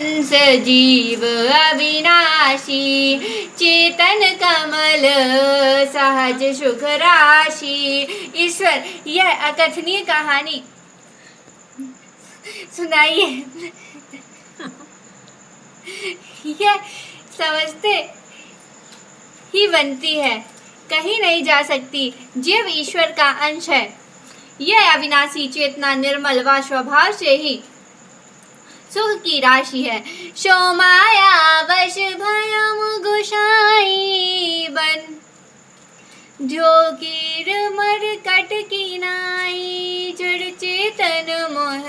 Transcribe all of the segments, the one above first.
सजीव अविनाशी चेतन कमल सहज सुख राशि। ईश्वर यह अकथनीय कहानी सुनाइए। यह समझते ही बनती है, कहीं नहीं जा सकती। जीव ईश्वर का अंश है। यह अविनाशी चेतना निर्मल व स्वभाव से ही सुख की राशि है। शो माया वश भयम गुसाई बन जो कीर मर कट की नाई। जड़ चेतन मोह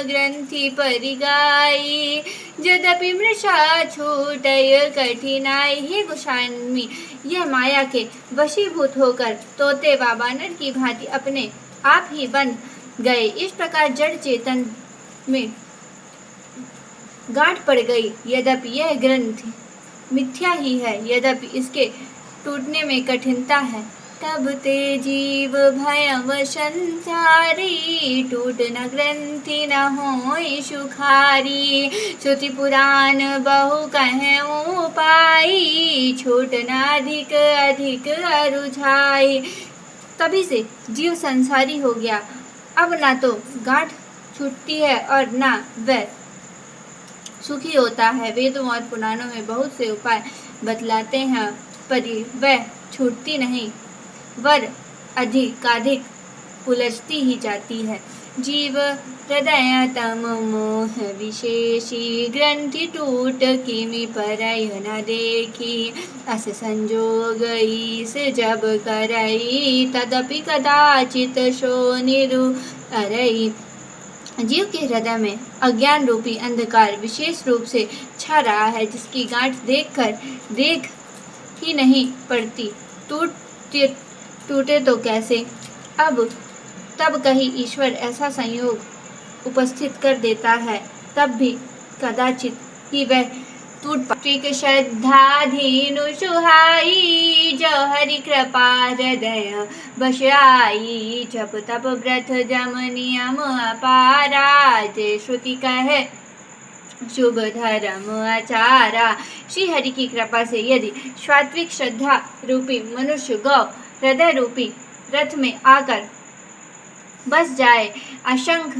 ग्रंथि परिगाई यद्यपि मृषा छूटय कठिनाई। हे गोस्वामी, यह माया के वशीभूत होकर तोते व बानर की भांति अपने आप ही बन गए। इस प्रकार जड़ चेतन में गांठ पड़ गई। यद्यपि यह ग्रंथ मिथ्या ही है, यद्यपि इसके टूटने में कठिनता है। तब ते जीव भयम संसारी टूट न ग्रंथि न होई सुखारी। श्रुति पुराण बहु कहे उपाई छूट न अधिक अधिक अरुझाई। तभी से जीव संसारी हो गया। अब ना तो गांठ छूटती है और ना वह सुखी होता है। वेदों और पुराणों में बहुत से उपाय बतलाते हैं, पर वह छूटती नहीं, वर अधिकाधिक उलझती ही जाती है। जीव हृदय तम मोह विशेषी ग्रंथि टूट किमि परय न देखी। अस संजोग ईस जब करई तदपि कदाचित सो निरु अरई। जीव के हृदय में अज्ञान रूपी अंधकार विशेष रूप से छा रहा है, जिसकी गांठ देख ही नहीं पड़ती। टूटे तो कैसे। तब कहीं ईश्वर ऐसा संयोग उपस्थित कर देता है, तब भी कदाचित ही वह टूट पाती। श्रद्धाधीनु सुहाई जो हरि कृपा हृदय बस आई। जप तप व्रत जम नियम अपारा जे श्रुति कहे शुभ धर्म आचारा। श्री हरि की कृपा से यदि सात्विक श्रद्धा रूपी मनुष्य गौ हृदय रूपी रथ में आकर बस जाए, असंख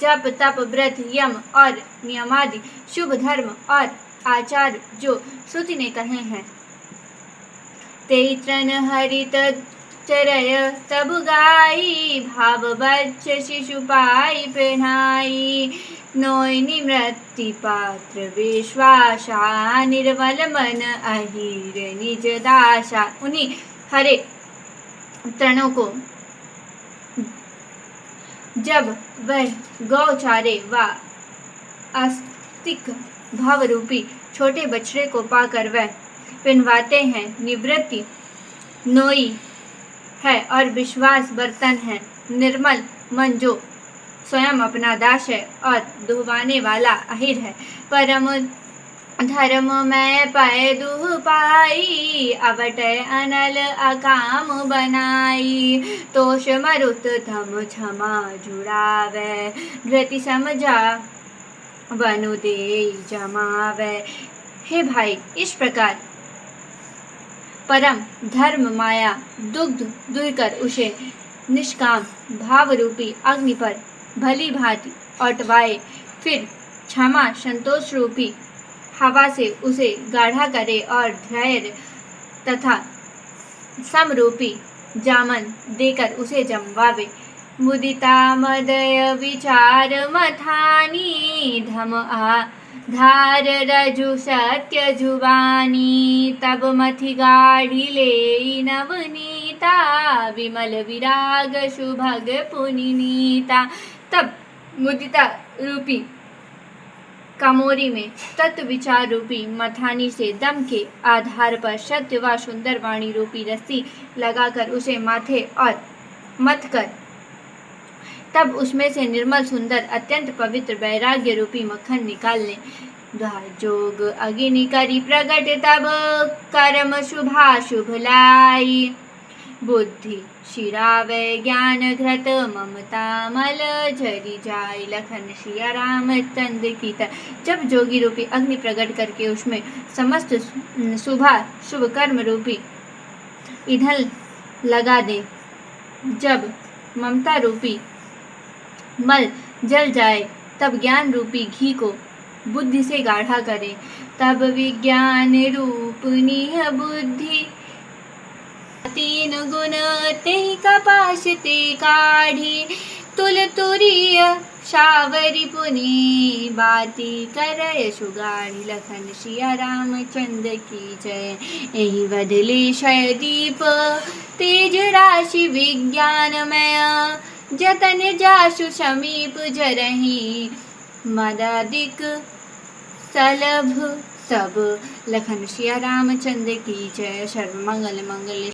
जप तप व्रत यम और नियमादि शुभ धर्म और आचार जो श्रुति ने कहे हैं, तेई तृण हरित चरय तब गाई। भाव बच्च शिशु पाई पहनाई नोय निमृत्ति पात्र विश्वासा। निर्मल मन अहिर निज दासा। उन्हीं हरे तृणों को जब वह गौचारे व आस्तिक भाव रूपी छोटे बछड़े को पाकर वह पहनवाते हैं, निवृत्ति नोई है और विश्वास बर्तन है। निर्मल मन जो स्वयं अपना दास है और दुहवाने वाला अहिर है। परम धर्म मैं पाए दुह पाई अवट अनल अकाम बनाई। तोष मरुत थम क्षमा जुड़ावे धृति समझा वनु दे जमावे। हे भाई, इस प्रकार परम धर्म माया दुग्ध दुहकर उसे निष्काम भाव रूपी अग्नि पर भली भांति औटवाए, फिर क्षमा संतोष रूपी हवा से उसे गाढ़ा करे और धैर्य तथा समरूपी जामन देकर उसे जमवावे। मुदिता मदय विचार मथानी धम आधार रजु सत्य जुबानी। तब मथि गाढ़ी ले नवनीता विमल विराग सुभग पुनीता। तब मुदिता रूपी कामोरी में तत्व विचार रूपी मथानी से दम के आधार पर सत्य व सुंदर वाणी रूपी रस्सी लगाकर उसे माथे और मथ कर तब उसमें से निर्मल सुंदर अत्यंत पवित्र वैराग्य रूपी मक्खन निकाल लें। जोग अग्नि करी प्रगट तब कर्म शुभा शुभ लाई। बुद्धि शिरावे ज्ञान घृत ममता मल झरी जाय लखन सिया रामचंद्र की तरह। जब जोगी रूपी अग्नि प्रकट करके उसमें समस्त शुभ कर्म रूपी ईंधन लगा दे, जब ममता रूपी मल जल जाए, तब ज्ञान रूपी घी को बुद्धि से गाढ़ा करे, तब विज्ञान रूपनी बुद्धि तीन गुण ते कपाश ते काढ़ी, तुल तुरीय शावरी पुनि बाती करय सुगाढ़ी। लखन सिया रामचंद्र की जय। एहि बदले क्षय दीप तेज राशि विज्ञानमय, जतन जासु समीप जरहि मदादिक सलभ सब। लखन सिया रामचंद्र की जय। सर्वमंगल मंगल